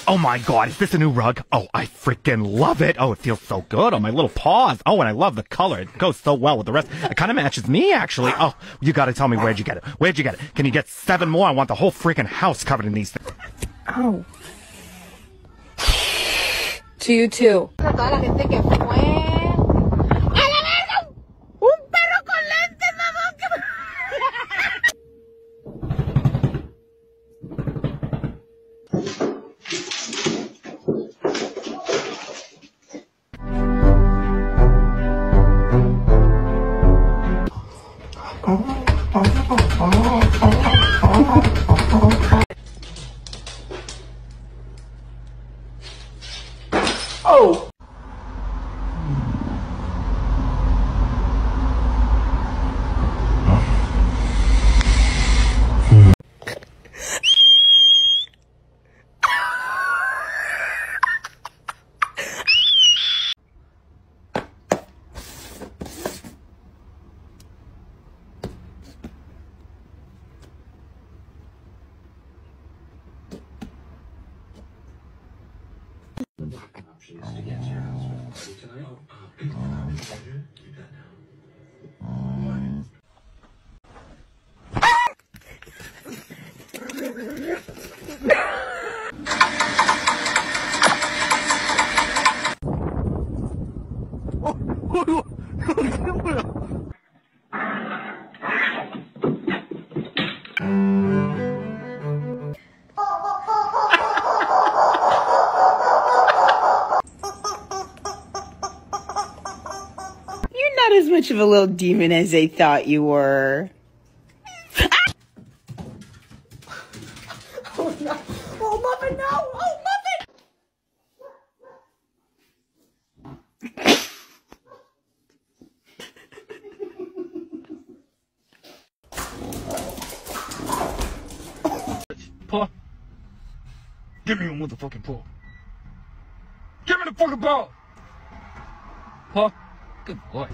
Oh my god, is this a new rug? Oh, I freaking love it. Oh, it feels so good on my little paws. Oh, and I love the color. It goes so well with the rest. It kind of matches me, actually. Oh, you gotta tell me where'd you get it? Where'd you get it? Can you get 7 more? I want the whole freaking house covered in these things. Oh. To you too. Oh! You're not as much of a little demon as they thought you were. Oh no! Oh Muffin, no! Oh Muffin! Paw. Give me a motherfucking paw. Give me the fucking paw. Paw. Good boy.